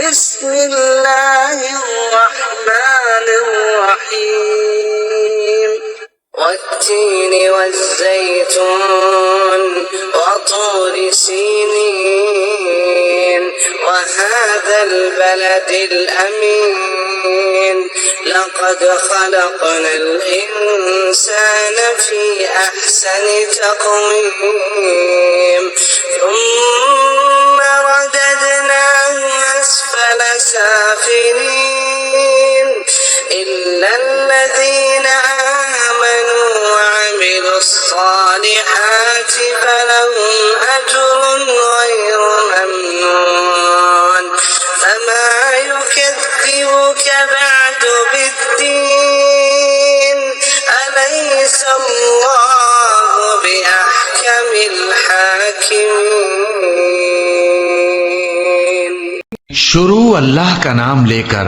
बिस्मिल्लाहिर्रहमानिर्रहीम वत्तीन वज़्ज़ैतून वतूर सीनीन वहाज़ल बलदिल अमीन लक़द ख़लक़नल इंसान फ़ी अहसनि तक़वीम सुम्मा रददनाहु अस्फल साफ़िलीन इल्लल्लज़ीना आमनू वअमिलुस्सालिहाति फलहुम अज्रुन ग़ैरु ममनून फमा युकज़्ज़िबुक बअदु बिद्दीन अलैसल्लाहु बिअहकमिल हाकिमीन। शुरू अल्लाह का नाम लेकर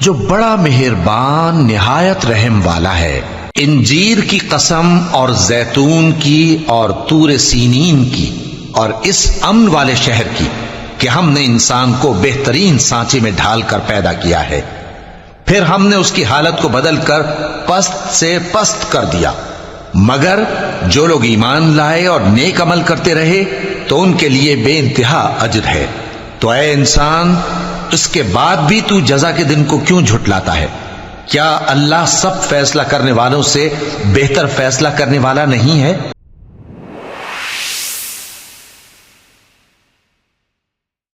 जो बड़ा मेहरबान निहायत रहम वाला है। इंजीर की कसम और जैतून की और तूर सीनीन की और इस अमन वाले शहर की कि हमने इंसान को बेहतरीन सांचे में ढालकर पैदा किया है, फिर हमने उसकी हालत को बदलकर पस्त से पस्त कर दिया। मगर जो लोग ईमान लाए और नेक अमल करते रहे तो उनके लिए बेइंतहा अजर है। तो ऐ इंसान, इसके बाद भी तू जज़ा के दिन को क्यों झुटलाता है? क्या अल्लाह सब फैसला करने वालों से बेहतर फैसला करने वाला नहीं है?